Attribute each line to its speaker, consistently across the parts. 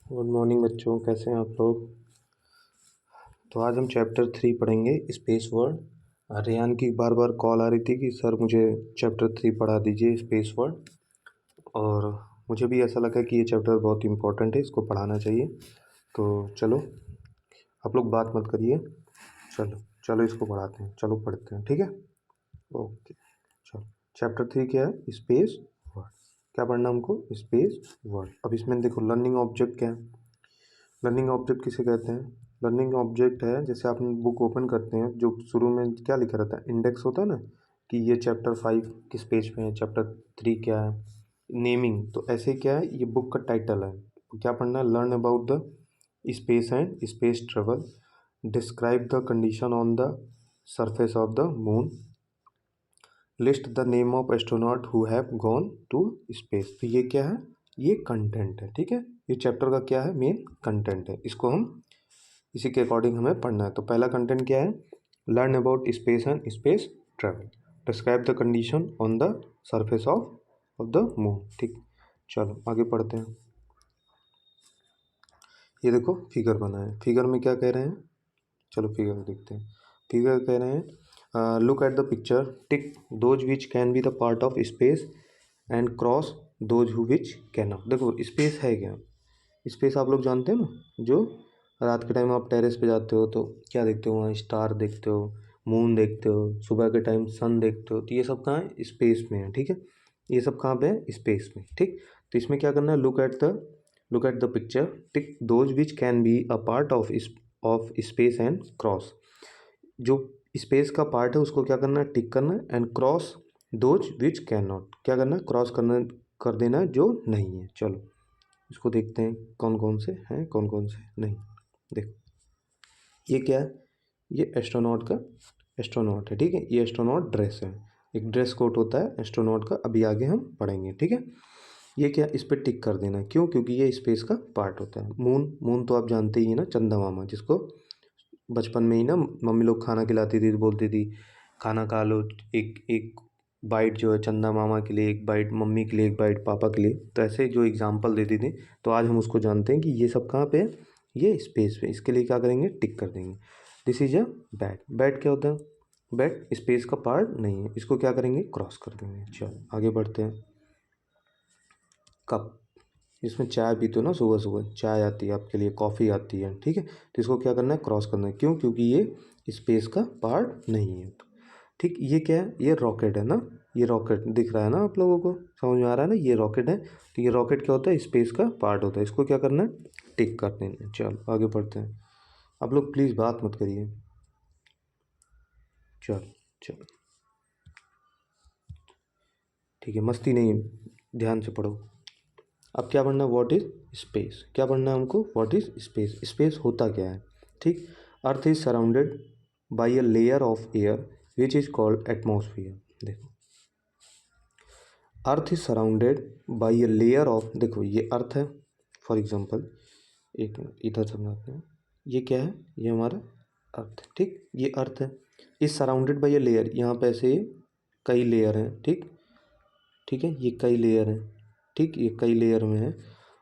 Speaker 1: Good morning बच्चों, कैसे हैं आप लोग। तो आज हम चैप्टर 3 पढ़ेंगे, स्पेस वर्ल्ड। रेयान की बार बार कॉल आ रही थी कि सर मुझे चैप्टर 3 पढ़ा दीजिए, स्पेस वर्ल्ड। और मुझे भी ऐसा लगा कि ये चैप्टर बहुत इंपॉर्टेंट है, इसको पढ़ाना चाहिए। तो चलो, आप लोग बात मत करिए, चलो चलो इसको पढ़ाते हैं, चलो पढ़ते हैं, ठीक है। ओके, चलो। चैप्टर 3 क्या है? Space world. क्या पढ़ना हमको? Space world. अब इसमें देखो, लर्निंग ऑब्जेक्ट क्या है। लर्निंग ऑब्जेक्ट किसे कहते हैं? लर्निंग ऑब्जेक्ट है, जैसे आप बुक ओपन करते हैं, जो शुरू में क्या लिखा रहता है, इंडेक्स होता है ना, कि ये चैप्टर 5 किस पेज पे है, चैप्टर 3 क्या है, नेमिंग। तो ऐसे क्या है, ये बुक का टाइटल है। तो क्या पढ़ना है? Learn about the space and space travel, describe the condition on the surface of the moon, list the name of astronaut who have gone to space. तो ये क्या है? ये कंटेंट है, ठीक है। ये चैप्टर का क्या है? मेन कंटेंट है। इसको हम इसी के अकॉर्डिंग हमें पढ़ना है। तो पहला कंटेंट क्या है? Learn about space and space travel, describe the condition on the surface of the moon. ठीक, चलो आगे पढ़ते हैं। ये देखो फिगर बना है, फिगर में क्या कह रहे हैं? चलो फिगर देखते हैं। फिगर कह रहे हैं, look at the picture, tick those which can be the part of space and cross those who which can not. देखो स्पेस है क्या? स्पेस आप लोग जानते हैं ना, जो रात के टाइम आप टेरेस पे जाते हो तो क्या देखते हो? वहाँ स्टार देखते हो, मून देखते हो, सुबह के टाइम सन देखते हो। तो ये सब कहाँ है? स्पेस में है, ठीक है। ये सब कहाँ पे है? स्पेस में, ठीक। तो इसमें क्या करना है? Look at the picture, tick those which can be a part of space and cross. जो स्पेस का पार्ट है उसको क्या करना है? टिक करना है। And cross those which can not, क्या करना है? क्रॉस करना कर देना है जो नहीं है। चलो इसको देखते हैं, कौन कौन से हैं, कौन कौन से नहीं। देखो ये क्या है? ये एस्ट्रोनॉट है, ठीक है। ये एस्ट्रोनॉट ड्रेस है, एक ड्रेस कोड होता है एस्ट्रोनॉट का, अभी आगे हम पढ़ेंगे, ठीक है। ये क्या? इस पर टिक कर देना है, क्यों? क्योंकि ये स्पेस का पार्ट होता है। मून तो आप जानते ही हैं ना, चंदा मामा, जिसको बचपन में ही ना मम्मी लोग खाना खिलाती थी तो बोलती थी खाना खा लो, एक एक बाइट जो है चंदा मामा के लिए, एक बाइट मम्मी के लिए, एक बाइट पापा के लिए। तो ऐसे जो एग्जाम्पल देती थी, तो आज हम उसको जानते हैं कि ये सब कहाँ पे है? ये स्पेस पे। इसके लिए क्या करेंगे? टिक कर देंगे। This is a bat. Bat क्या होता है? बैट स्पेस का पार्ट नहीं है, इसको क्या करेंगे? क्रॉस कर देंगे। चलो आगे बढ़ते हैं। कप, इसमें चाय पीते हो ना, सुबह सुबह चाय आती है आपके लिए, कॉफ़ी आती है, ठीक है। तो इसको क्या करना है? क्रॉस करना है, क्यों? क्योंकि ये स्पेस का पार्ट नहीं है। ठीक, ये क्या है? ये रॉकेट है ना, ये रॉकेट दिख रहा है ना आप लोगों को, समझ में आ रहा है ना? ये रॉकेट है। तो ये रॉकेट क्या होता है? स्पेस का पार्ट होता है। इसको क्या करना है? टिक कर देना है। चलो आगे बढ़ते हैं। आप लोग प्लीज़ बात मत करिए, चलो चलो, ठीक है, मस्ती नहीं, ध्यान से पढ़ो। अब क्या पढ़ना है? What is space. क्या पढ़ना है हमको? What is space. स्पेस होता क्या है? ठीक, earth is surrounded by a layer of air which is called atmosphere. देखो, earth is surrounded by a layer of, देखो ये अर्थ है, फॉर एग्जाम्पल, एक मिनट इधर समझाते हैं। ये क्या है? ये हमारा अर्थ है, ठीक। ये अर्थ है, is surrounded by a layer, यहाँ पे ऐसे कई लेयर हैं, ठीक। ठीक है, ये कई लेयर हैं, ठीक, ये कई लेयर में है।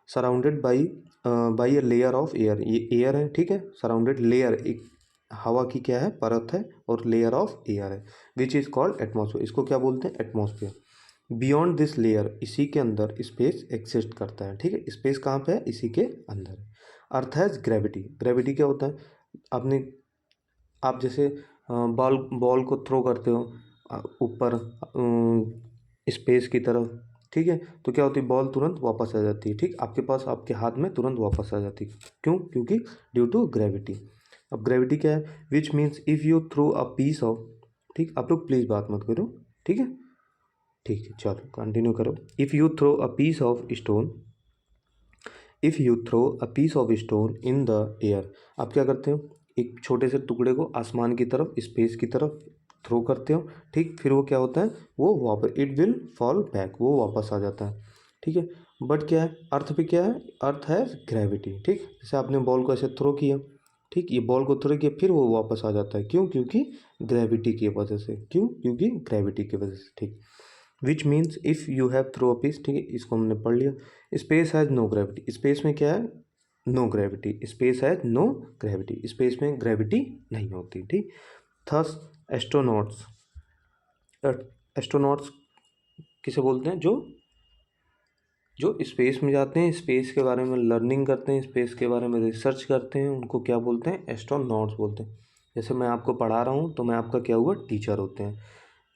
Speaker 1: Surrounded by a layer of air, ये एयर है, ठीक है। सराउंडेड लेयर, एक हवा की क्या है? परत है, और लेयर ऑफ एयर है, विच इज कॉल्ड एटमॉस्फेयर। इसको क्या बोलते हैं? एटमॉस्फेयर। बियॉन्ड दिस लेयर, इसी के अंदर स्पेस एग्जिस्ट करता है, ठीक है। स्पेस कहाँ पे है? इसी के अंदर है। Earth has gravity. ग्रेविटी क्या होता है? आपने, आप जैसे बॉल बॉल को थ्रो करते हो ऊपर स्पेस की तरफ, ठीक है, तो क्या होती है? बॉल तुरंत वापस आ जाती है, ठीक, आपके पास, आपके हाथ में तुरंत वापस आ जाती है। क्यों? क्योंकि ड्यू टू ग्रेविटी। अब ग्रेविटी क्या है? Which means if you throw a piece of, ठीक, आप लोग प्लीज़ बात मत करो, ठीक है, ठीक है, चलो कंटिन्यू करो। If you throw a piece of stone, if you throw a piece of stone in the air, आप क्या करते हो? एक छोटे से टुकड़े को आसमान की तरफ, स्पेस की तरफ थ्रो करते हो, ठीक। फिर वो क्या होता है? वो वापस, इट विल फॉल बैक, वो वापस आ जाता है, ठीक है। बट क्या है? अर्थ पे क्या है? अर्थ है ग्रेविटी, ठीक। जैसे आपने बॉल को ऐसे थ्रो किया, ठीक, ये बॉल को थ्रो किया, फिर वो वापस आ जाता है, क्यों? क्योंकि ग्रेविटी की वजह से। क्यों? क्योंकि ग्रेविटी की वजह से, ठीक। Which means if you have throw a piece, ठीक है, इसको हमने पढ़ लिया। Space has no gravity. Space में क्या है? No gravity, space has no gravity, space में ग्रेविटी नहीं होती, ठीक। थस एस्ट्रोनॉट्स, एस्ट्रोनॉट्स किसे बोलते हैं, जो जो स्पेस में जाते हैं, स्पेस के बारे में लर्निंग करते हैं, स्पेस के बारे में रिसर्च करते हैं, उनको क्या बोलते हैं, एस्ट्रोनॉट्स बोलते हैं। जैसे मैं आपको पढ़ा रहा हूँ तो मैं आपका क्या हुआ, टीचर होते हैं,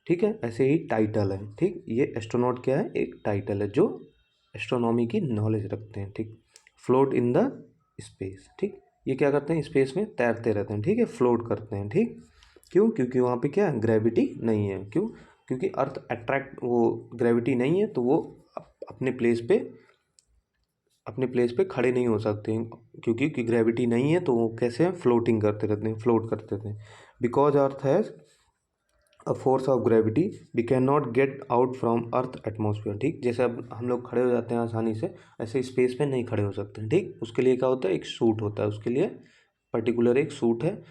Speaker 1: ठीक है। ऐसे ही टाइटल है, ठीक। ये एस्ट्रोनॉट क्या है, एक टाइटल है जो एस्ट्रोनॉमी की नॉलेज रखते हैं, ठीक। फ्लोट इन द स्पेस, ठीक। ये क्या करते हैं, स्पेस में तैरते रहते हैं, ठीक है, फ्लोट करते हैं, ठीक। क्यों, क्योंकि वहाँ पे क्या है, ग्रेविटी नहीं है। क्यों, क्योंकि अर्थ अट्रैक्ट, वो ग्रेविटी नहीं है तो वो अपने प्लेस पे खड़े नहीं हो सकते हैं, क्योंकि ग्रेविटी नहीं है तो वो कैसे हैं, फ्लोटिंग करते रहते हैं, फ्लोट करते रहते हैं। Because earth has a force of gravity we can not get out from earth atmosphere, ठीक। जैसे अब हम लोग खड़े हो जाते हैं आसानी से, ऐसे स्पेस में नहीं खड़े हो सकते हैं, ठीक। उसके लिए क्या होता है, एक सूट होता है, उसके लिए पर्टिकुलर एक सूट है,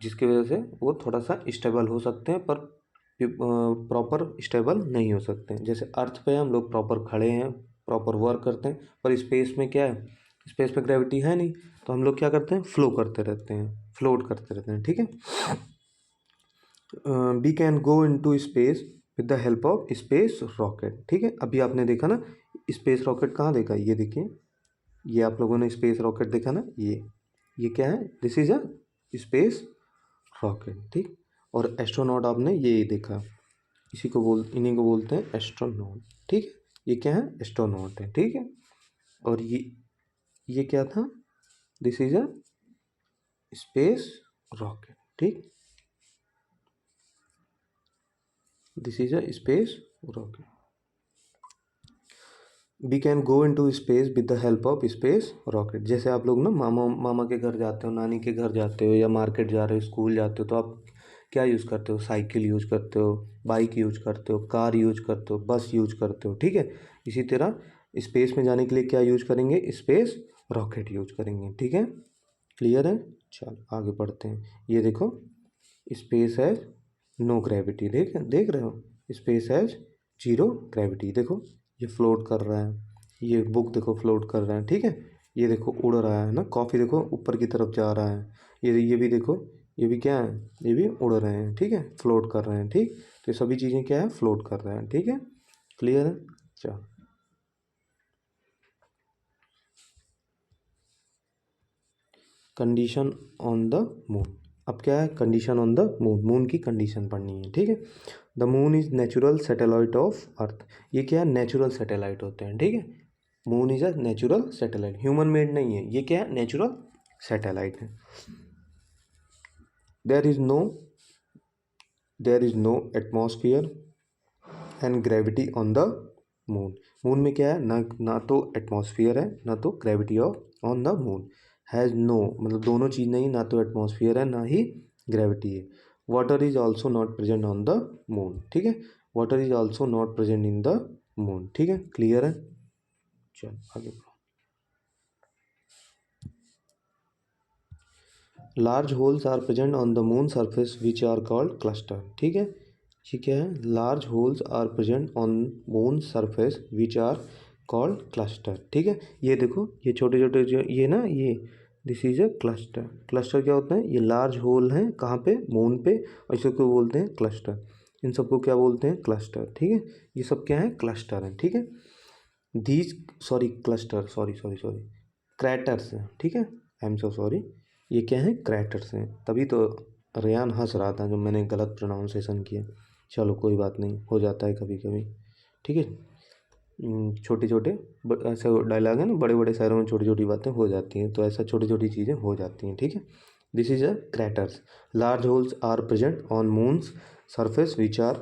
Speaker 1: जिसकी वजह से वो थोड़ा सा स्टेबल हो सकते हैं, पर प्रॉपर स्टेबल नहीं हो सकते हैं। जैसे अर्थ पे हम लोग प्रॉपर खड़े हैं, प्रॉपर वर्क करते हैं, पर स्पेस में क्या है, स्पेस में ग्रेविटी है नहीं, तो हम लोग क्या करते हैं, फ्लो करते रहते हैं, फ्लोट करते रहते हैं, ठीक है। We can go into space with the help of space rocket, ठीक है। अभी आपने देखा ना, स्पेस रॉकेट कहाँ देखा, ये देखिए, ये आप लोगों ने स्पेस रॉकेट देखा ना, ये क्या है, this is a space rocket, ठीक। और एस्ट्रोनॉट आपने ये देखा, इन्हीं को बोलते हैं एस्ट्रोनॉट, ठीक है। ये क्या है, एस्ट्रोनॉट है, ठीक है। और ये क्या था, this is a space rocket, ठीक। This is a space rocket. We can go into space with the help of space rocket. जैसे आप लोग ना मामा के घर जाते हो, नानी के घर जाते हो, या मार्केट जा रहे हो, स्कूल जाते हो, तो आप क्या यूज़ करते हो, साइकिल यूज़ करते हो, बाइक यूज करते हो, कार यूज करते हो, बस यूज करते हो, ठीक है। इसी तरह स्पेस में जाने के लिए क्या यूज करेंगे, स्पेस रॉकेट यूज करेंगे, ठीक है। क्लियर है, चलो आगे बढ़ते हैं। ये देखो, स्पेस हैज नो ग्रेविटी, देख देख रहे हो, स्पेस हैज जीरो ग्रेविटी, देखो ये फ्लोट कर रहा है, ये बुक देखो फ्लोट कर रहा है, ठीक है। ये देखो उड़ रहा है ना, कॉफ़ी देखो ऊपर की तरफ जा रहा है, ये भी देखो, ये भी क्या है, ये भी उड़ रहे हैं, ठीक है, फ्लोट कर रहे हैं, ठीक। तो ये सभी चीज़ें क्या है, फ्लोट कर रहे हैं, ठीक है। क्लियर है, चलो। कंडीशन ऑन द मून, अब क्या है, condition on the moon, moon की कंडीशन पढ़नी है, ठीक है। The moon is natural satellite of earth, ये क्या है, नेचुरल सैटेलाइट होते हैं, ठीक है। Moon is a natural satellite, human made नहीं है, ये क्या है, नेचुरल सैटेलाइट है। There is no atmosphere and gravity on the moon, moon में क्या है, ना तो एटमॉस्फियर है, ना तो gravity of on the moon. Has no मतलब दोनों चीज़ नहीं, ना तो एटमॉस्फियर है ना ही ग्रेविटी है। Water is also not present on the moon, ठीक है। Water is also not present in the moon, ठीक है। क्लियर है, चल आगे बढ़ो। Large holes are present on the moon surface which are called cluster, ठीक है। ये क्या है, large holes are present on moon surface which are called cluster, ठीक है। ये देखो, ये छोटे छोटे जो ये ना, ये this is a cluster. Cluster क्या होता है, ये लार्ज होल हैं कहाँ पे, मून पे, और इसे को बोलते हैं क्लस्टर। इन सबको क्या बोलते हैं, क्लस्टर, ठीक है। ये सब क्या है, क्लस्टर हैं, ठीक है। दीज सॉरी क्लस्टर, सॉरी क्रैटर्स हैं, ठीक है। आई एम सो सॉरी, ये क्या है, क्रैटर्स हैं। तभी तो रेयान हंस रहा था जब मैंने गलत प्रोनाउंसिएशन किया। चलो कोई बात नहीं, हो जाता है कभी कभी, ठीक है। छोटे छोटे ऐसे डायलॉग है ना, बड़े बड़े शहरों में छोटी छोटी बातें हो जाती हैं, तो ऐसा छोटी छोटी चीज़ें हो जाती हैं, ठीक है। This is a craters, large holes are present on moon's surface which are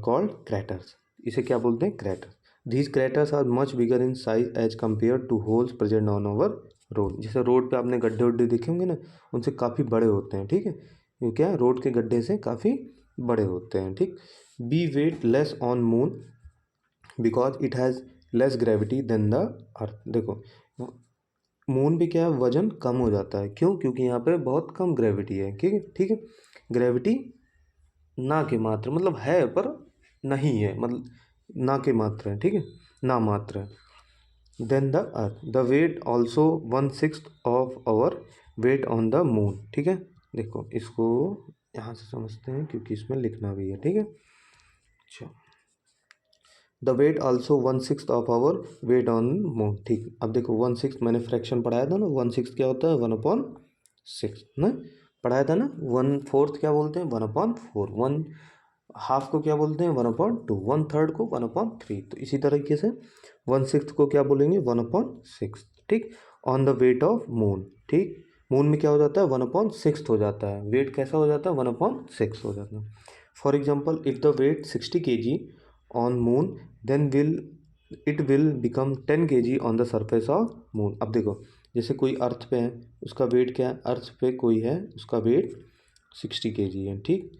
Speaker 1: called craters, इसे क्या बोलते हैं, craters. These craters are much bigger in size as compare to holes present on over road. जैसे road पे आपने गड्ढे वड्ढे देखे होंगे ना, उनसे काफ़ी बड़े होते हैं, ठीक है। ये क्या है, रोड के गड्ढे से काफ़ी बड़े होते हैं, ठीक। Be weightless on moon because it has less gravity than the earth, देखो मून पे क्या है, वजन कम हो जाता है, क्यों, क्योंकि यहाँ पे बहुत कम ग्रेविटी है, ठीक है, ठीक है। ग्रेविटी ना के मात्र मतलब है, पर नहीं है, मतलब ना के मात्र है, ठीक है, ना मात्र है। Than the earth. The weight also 1/6 of our weight on the moon. ठीक है, देखो इसको यहाँ से समझते हैं क्योंकि इसमें लिखना भी है। ठीक है, अच्छा, the weight also 1/6 of our weight on moon. ठीक, अब देखो 1/6 मैंने फ्रैक्शन पढ़ाया था ना, 1/6 क्या होता है 1/6 ना, पढ़ाया था ना। 1/4 क्या बोलते हैं 1/4, 1/2 को क्या बोलते हैं 1/2, 1/3 को 1/3। तो इसी तरीके से 1/6 को क्या बोलेंगे 1/6। ठीक, on the weight of moon. ठीक, मून में क्या हो जाता है 1/6 हो जाता है, वेट कैसा हो जाता है 1/6 हो जाता है। For example if the weight 60 kg on moon then it will become 10 kg on the surface of moon. अब देखो जैसे कोई अर्थ पे है, उसका वेट क्या है, अर्थ पे कोई है उसका वेट 60 kg है। ठीक,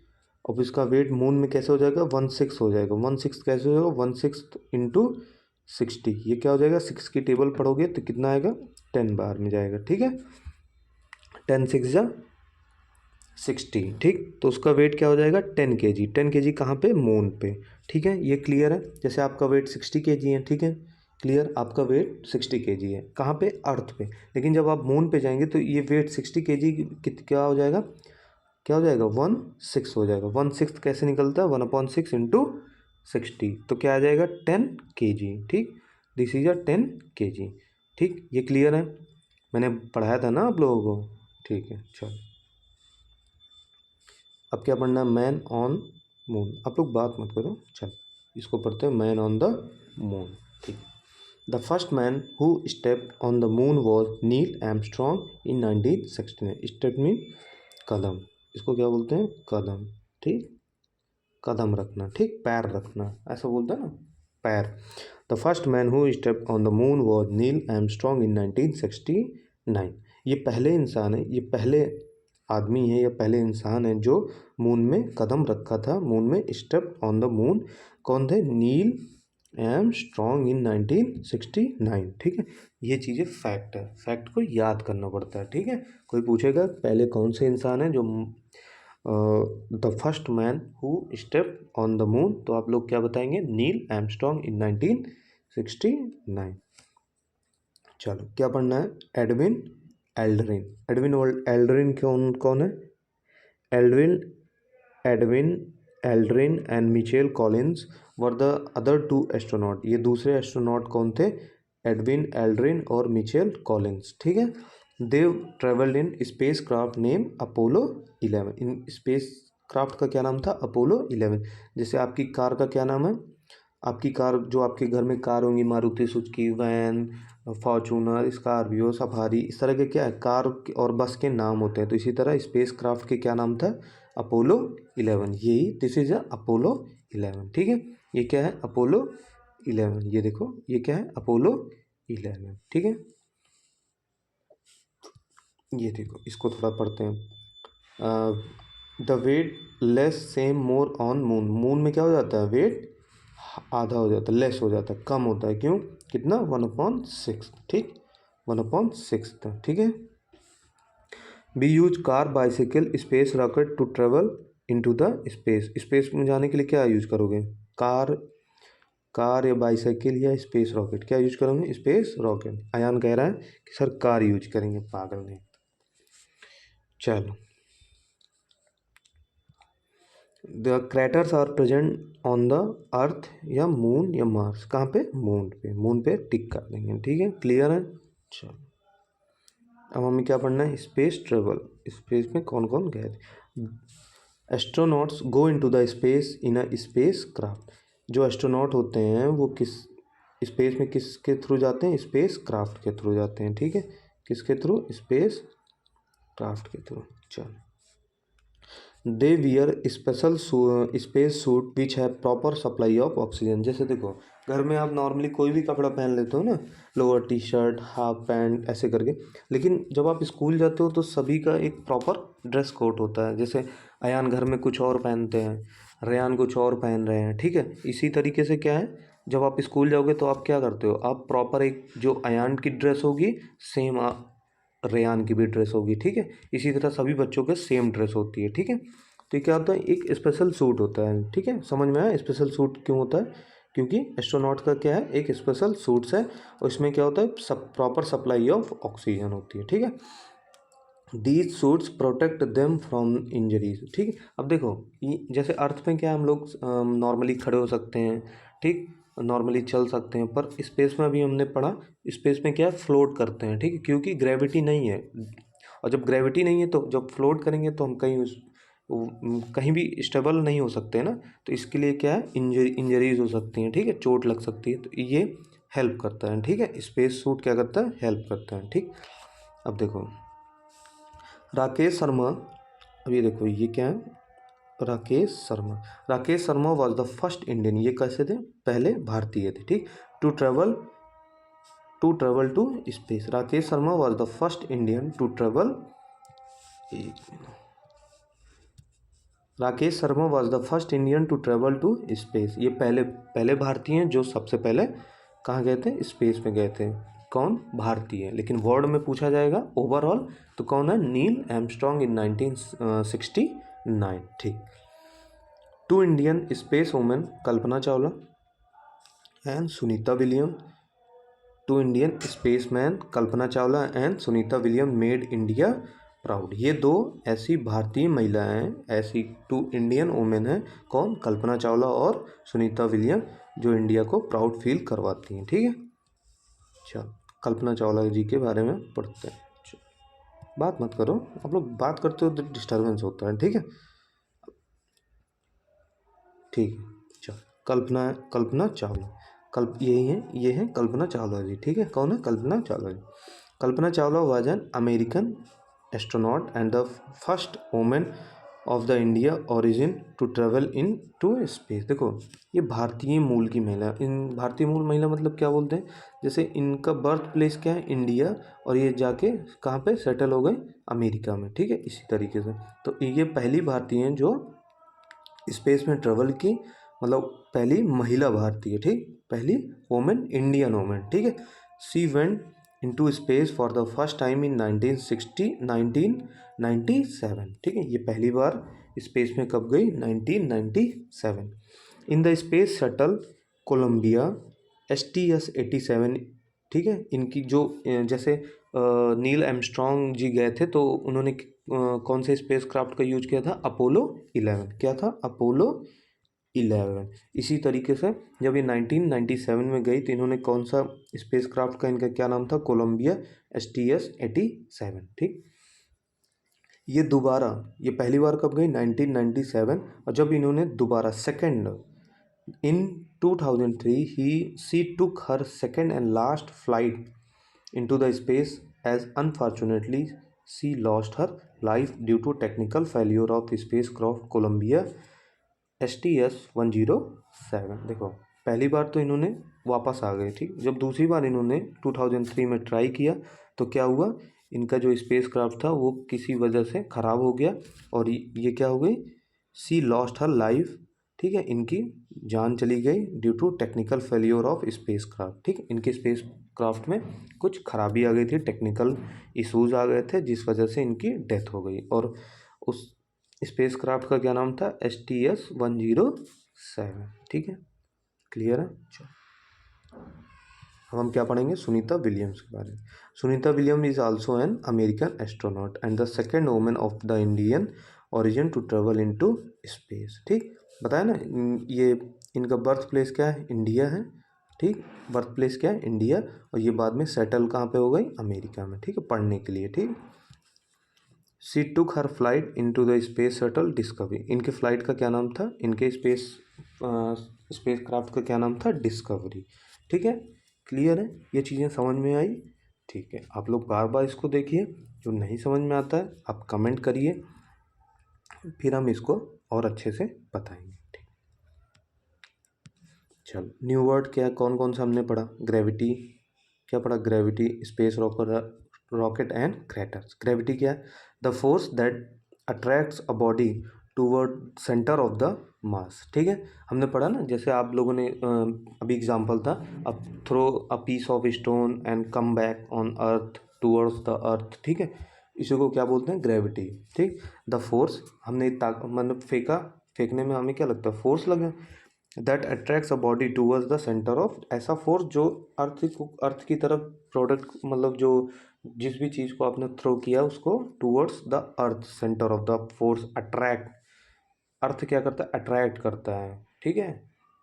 Speaker 1: अब इसका वेट मून में कैसे हो जाएगा 1/6 हो जाएगा। 1/6 कैसे हो जाएगा 1/6 इंटू 60, ये क्या हो जाएगा 6 की टेबल पढ़ोगे तो कितना आएगा 10 बार में जाएगा। ठीक है, 10 6 जा 60। ठीक, तो उसका वेट क्या हो जाएगा 10 kg। 10 kg कहाँ पे मून पे। ठीक है, ये क्लियर है। जैसे आपका वेट 60 kg है, ठीक है क्लियर, आपका वेट 60 kg है कहाँ पे अर्थ पे, लेकिन जब आप मून पे जाएंगे तो ये वेट 60 kg क्या हो जाएगा, क्या हो जाएगा 1/6 हो जाएगा। 1/6 कैसे निकलता है 1/6 इंटू 60, तो क्या आ जाएगा 10 kg। ठीक, दिस इज अ 10 kg। ठीक, ये क्लियर है, मैंने पढ़ाया था ना आप लोगों को। ठीक है, चलो अब क्या पढ़ना है मैन ऑन मून। आप लोग बात मत करो, चल इसको पढ़ते हैं मैन ऑन द मून। ठीक, the first man who stepped on the moon was Neil Armstrong in 1969। Step mean कदम, इसको क्या बोलते हैं कदम। ठीक, कदम रखना, ठीक पैर रखना ऐसा बोलते हैं ना, पैर। The first man who stepped on the moon was Neil Armstrong in 1969। ये पहले इंसान है, ये पहले आदमी है या पहले इंसान है जो मून में कदम रखा था, मून में स्टेप ऑन द मून। कौन थे, नील आर्मस्ट्रॉन्ग इन 1969। ठीक है, ये चीज़ें फैक्ट है, फैक्ट को याद करना पड़ता है। ठीक है, कोई पूछेगा पहले कौन से इंसान है जो the first man who step on the moon, तो आप लोग क्या बताएंगे नील आर्मस्ट्रॉन्ग इन 1969। चलो क्या पढ़ना है, एडविन एल्ड्रिन। एडविन एल्ड्रिन कौन कौन है, Aldrin Edwin Aldrin and Michael Collins were the other 2 astronaut. ये दूसरे एस्ट्रोनॉट कौन थे, एडविन एल्ड्रिन और मिचेल कॉलिंस। ठीक है, they travelled in spacecraft name Apollo 11। In spacecraft का क्या नाम था अपोलो 11। जैसे आपकी कार का क्या नाम है, आपकी कार जो आपके घर में कार होंगी Maruti Suzuki, van, Fortuner, Scorpio, Safari, इस तरह के क्या है कार और बस के नाम होते हैं। तो इसी तरह स्पेस क्राफ्ट के क्या नाम था अपोलो 11, यही दिस इज अपोलो 11। ठीक है, ये क्या है अपोलो 11, ये देखो ये क्या है अपोलो 11। ठीक है, ये देखो इसको थोड़ा पढ़ते हैं। The weight less same more on moon. Moon में क्या हो जाता है वेट आधा हो जाता है, लेस हो जाता है, कम होता है, क्यों कितना 1/6। ठीक, 1/6 था। ठीक है, we use car bicycle space rocket to travel into the space. Space में जाने के लिए क्या यूज करोगे, कार, कार या बाइसाइकिल या स्पेस रॉकेट, क्या यूज करोगे स्पेस रॉकेट। अयान कह रहा है कि सर कार यूज करेंगे, पागल नहीं। चलो, the craters are present on the earth या मून या मार्स। कहाँ पे, मून पे, मून पे टिक कर देंगे। ठीक है, क्लियर है। चलो अब हमें क्या पढ़ना है, स्पेस ट्रेवल। स्पेस में कौन कौन गए थे, astronauts go into the space in a space craft. जो एस्ट्रोनॉट होते हैं वो किस स्पेस में किसके थ्रू जाते हैं, स्पेस क्राफ्ट के थ्रू जाते हैं। ठीक है, किसके थ्रू, स्पेस क्राफ्ट के थ्रू। चलो, they wear special space suit which है प्रॉपर सप्लाई ऑफ ऑक्सीजन। जैसे देखो घर में आप नॉर्मली कोई भी कपड़ा पहन लेते हो ना, lower T shirt half pant ऐसे करके, लेकिन जब आप स्कूल जाते हो तो सभी का एक प्रॉपर ड्रेस कोड होता है। जैसे अयान घर में कुछ और पहनते हैं, रेयान कुछ और पहन रहे हैं। ठीक है, इसी तरीके से क्या है, जब आप स्कूल जाओगे तो आप क्या करते हो, आप प्रॉपर एक जो अयान की ड्रेस होगी सेम रेयान की भी ड्रेस होगी। ठीक है, इसी तरह सभी बच्चों के सेम ड्रेस होती है। ठीक है, तो ये क्या होता है एक स्पेशल सूट होता है। ठीक है, समझ में आया स्पेशल सूट क्यों होता है, क्योंकि एस्ट्रोनॉट का क्या है, एक स्पेशल सूट्स है और इसमें क्या होता है, सब प्रॉपर सप्लाई ऑफ ऑक्सीजन होती है, ठीक है। These suits protect them from injuries, ठीक है। अब देखो जैसे अर्थ में क्या हम लोग नॉर्मली खड़े हो सकते हैं, ठीक, नॉर्मली चल सकते हैं, पर स्पेस में अभी हमने पढ़ा स्पेस में क्या है, फ्लोट करते हैं, ठीक है, क्योंकि ग्रेविटी नहीं है। और जब ग्रेविटी नहीं है तो जब फ्लोट करेंगे तो हम कहीं भी स्टेबल नहीं हो सकते ना, तो इसके लिए क्या है, इंजरीज हो सकती हैं, ठीक है, चोट लग सकती है, तो ये हेल्प करता है, ठीक है, स्पेस सूट क्या करता है, हेल्प करता है, ठीक। अब देखो राकेश शर्मा, अब ये देखो ये क्या है, Rakesh Sharma was the first Indian, ये कैसे थे, पहले भारतीय थे, ठीक, to travel to space. Rakesh Sharma was the first Indian to travel, Rakesh Sharma was the first Indian to travel to space, ये पहले भारतीय हैं जो सबसे पहले कहाँ गए थे, स्पेस में गए थे। कौन, भारतीय। लेकिन वर्ल्ड में पूछा जाएगा ओवरऑल तो कौन है, नील आर्मस्ट्रॉन्ग इन 1969, ठीक। Two Indian space women, Kalpana Chawla and Sunita William, two Indian spaceman Kalpana Chawla and Sunita William made India proud, ये दो ऐसी भारतीय महिलाएं हैं, ऐसी टू इंडियन वुमेन हैं, कौन, कल्पना चावला और सुनीता विलियम, जो इंडिया को प्राउड फील करवाती हैं, ठीक है। चलो कल्पना चावला जी के बारे में पढ़ते हैं। बात मत करो, आप लोग बात करते हो तो डिस्टर्बेंस होता है, ठीक है, ठीक है। चलो कल्पना चावला, यही है, ये है कल्पना चावला जी, ठीक है, कौन है, Kalpana Chawla ji. Kalpana Chawla was an American astronaut and the first women of the India origin to travel into space. देखो ये भारतीय मूल की महिला, इन भारतीय मूल महिला मतलब क्या बोलते हैं, जैसे इनका बर्थ प्लेस क्या है, इंडिया, और ये जाके कहाँ पे सेटल हो गए, अमेरिका में, ठीक है, इसी तरीके से। तो ये पहली भारतीय हैं जो स्पेस में ट्रेवल की, मतलब पहली महिला भारतीय, ठीक, पहली वोमेन, इंडियन वोमेन, ठीक है। She went into space for the first time in 1997, ठीक है, ये पहली बार स्पेस में कब गई, 1997। In the space shuttle Columbia STS-87, ठीक है, इनकी जो जैसे नील आर्मस्ट्रॉन्ग जी गए थे तो उन्होंने कौन से स्पेस क्राफ्ट का यूज किया था, अपोलो 11, क्या था, अपोलो 11। इसी तरीके से जब ये 1997 में गई तो इन्होंने कौन सा स्पेस क्राफ्ट का, इनका क्या नाम था, कोलंबिया STS-87, ठीक। ये पहली बार कब गई, 1997, और जब इन्होंने दोबारा second in 2003 she took her second and last flight into the space as unfortunately she lost her life due to technical failure of spacecraft Columbia STS-107। देखो पहली बार तो इन्होंने वापस आ गए, ठीक, जब दूसरी बार इन्होंने 2003 में ट्राई किया तो क्या हुआ, इनका जो स्पेस क्राफ्ट था वो किसी वजह से ख़राब हो गया और ये क्या हो गई, सी लॉस्ट हर लाइफ, ठीक है, इनकी जान चली गई due to technical failure of space craft, ठीक, इनके स्पेस क्राफ्ट में कुछ खराबी आ गई थी, टेक्निकल इश्यूज आ गए थे जिस वजह से इनकी डेथ हो गई। और उस स्पेस क्राफ्ट का क्या नाम था, STS-107, ठीक है, क्लियर है। चलो अब हम क्या पढ़ेंगे, सुनीता विलियम्स के बारे में। Sunita William is also an American astronaut and the second women of the Indian origin to travel into space, ठीक, बताया ना, ये इनका बर्थ प्लेस क्या है, इंडिया है, ठीक, बर्थ प्लेस क्या है, इंडिया, और ये बाद में सेटल कहाँ पे हो गई, अमेरिका में, ठीक है, पढ़ने के लिए, ठीक। She took her flight into the space shuttle discovery, इनके फ्लाइट का क्या नाम था, इनके स्पेस क्राफ्ट का क्या नाम था, डिस्कवरी, ठीक है, क्लियर है, ये चीज़ें समझ में आई, ठीक है। आप लोग बार बार इसको देखिए, जो नहीं समझ में आता है आप कमेंट करिए, फिर हम इसको और अच्छे से बताएंगे, ठीक। चलो न्यू वर्ड क्या, कौन कौन सा हमने पढ़ा, ग्रेविटी, क्या पढ़ा, gravity, space rocket and craters. Gravity क्या है, the force that attracts a body toward centre of the mass, ठीक है, हमने पढ़ा ना, जैसे आप लोगों ने अभी एग्जांपल था, अब throw a piece of stone and come back on earth towards the earth, ठीक है, इसी को क्या बोलते हैं, ग्रेविटी, ठीक। द फोर्स, हमने मतलब फेंकने में हमें क्या लगता है, फोर्स लगा, that attracts a body towards the centre of, ऐसा फोर्स जो अर्थ की तरफ प्रोडक्ट मतलब जो जिस भी चीज़ को आपने थ्रो किया उसको towards the earth centre of the force attract. Earth क्या करता है? अट्रैक्ट करता है, ठीक है,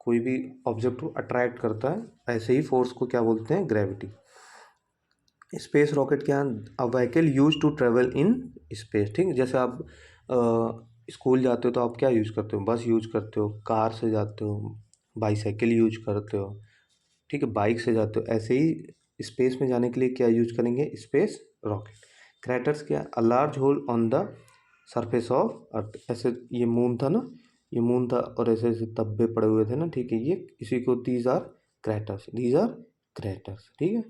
Speaker 1: कोई भी ऑब्जेक्ट को अट्रैक्ट करता है, ऐसे ही फोर्स को क्या बोलते हैं? ग्रेविटी। स्पेस रॉकेट क्या है? A vehicle use to travel in space, ठीक है, जैसे आप स्कूल जाते हो तो आप क्या यूज़ करते हो? बस यूज करते हो, कार से जाते हो, बाईसाइकिल यूज करते हो, ठीक है, बाइक से जाते हो, ऐसे ही स्पेस में जाने के लिए क्या यूज करेंगे? Space rocket. क्रैटर्स क्या? A large hole on the surface of earth, ऐसे ये मून था ना, ये मून था और ऐसे ऐसे तब्बे पड़े हुए थे ना, ठीक है, ये इसी को these are craters, these are craters, ठीक है,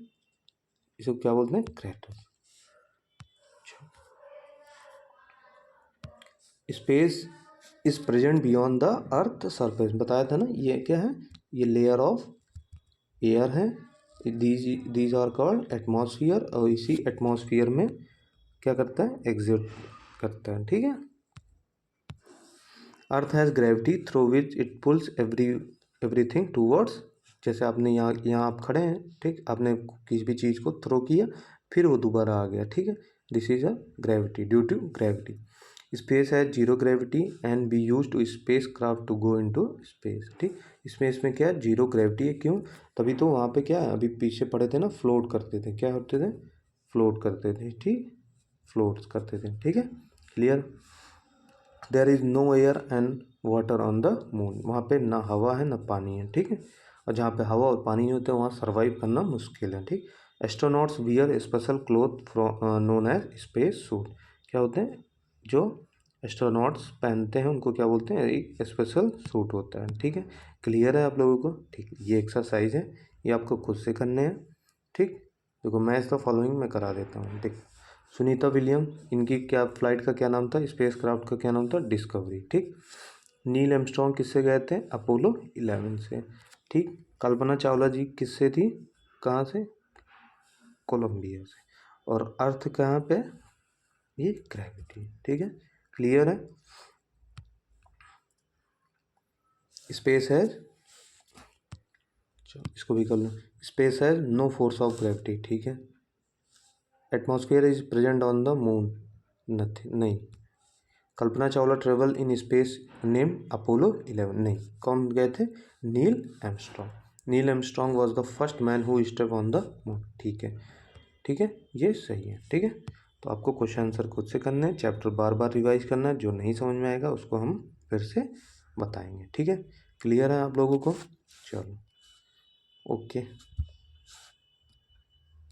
Speaker 1: इसको क्या बोलते हैं? Craters. Space is present beyond the earth surface, बताया था ना, ये क्या है? ये लेयर ऑफ एयर है, दीज आर कॉल्ड एटमॉस्फियर, और इसी एटमॉस्फियर में क्या करता है? एग्जिट करता है, ठीक है। अर्थ has gravity through which it pools everything towards, जैसे आपने यहाँ आप खड़े हैं, ठीक, आपने किसी भी चीज़ को थ्रो किया फिर वो दोबारा आ गया, ठीक है, this is a gravity, due to gravity. Space है zero gravity and we use to spacecraft to go into space, ठीक, स्पेस में क्या है? जीरो ग्रेविटी है, क्यों? तभी तो वहाँ पे क्या है, अभी पीछे पड़े थे ना, फ्लोट करते थे, क्या होते थे? फ्लोट करते थे, ठीक, फ्लोट करते थे, ठीक है, clear. There is no air and water on the moon, वहाँ पे ना हवा है ना पानी है, ठीक है, और जहाँ पे हवा और पानी नहीं होते वहाँ सर्वाइव करना मुश्किल है, ठीक। Astronauts wear special cloth known as space suit, क्या होते हैं? जो एस्ट्रोनॉट्स पहनते हैं उनको क्या बोलते हैं? एक स्पेशल सूट होता है, ठीक है, क्लियर है आप लोगों को? ठीक, ये एक्सरसाइज है, ये आपको खुद से करने हैं, ठीक। देखो मैच द फॉलोइंग मैं करा देता हूँ, देख, सुनीता विलियम, इनकी क्या फ्लाइट का क्या नाम था? स्पेस क्राफ्ट का क्या नाम था? डिस्कवरी, ठीक। नील आर्मस्ट्रॉन्ग किससे गए थे? अपोलो 11 से, ठीक। कल्पना चावला जी किससे थी? कहाँ से? कोलंबिया से। और अर्थ कहाँ पे? ये ग्रेविटी, ठीक है, क्लियर है। स्पेस है, इसको भी कर लो, space has no force of gravity, ठीक है। Atmosphere is present on the moon, nothing, नहीं। Kalpana Chawla travel in space name Apollo 11, नहीं। कौन गए थे? Neil Armstrong, Neil Armstrong was the first man who step on the moon, ठीक है, ठीक है, ये सही है, ठीक है। तो आपको क्वेश्चन आंसर खुद से करना है, चैप्टर बार बार रिवाइज करना है, जो नहीं समझ में आएगा उसको हम फिर से बताएंगे, ठीक है, क्लियर है आप लोगों को? चलो, ओके।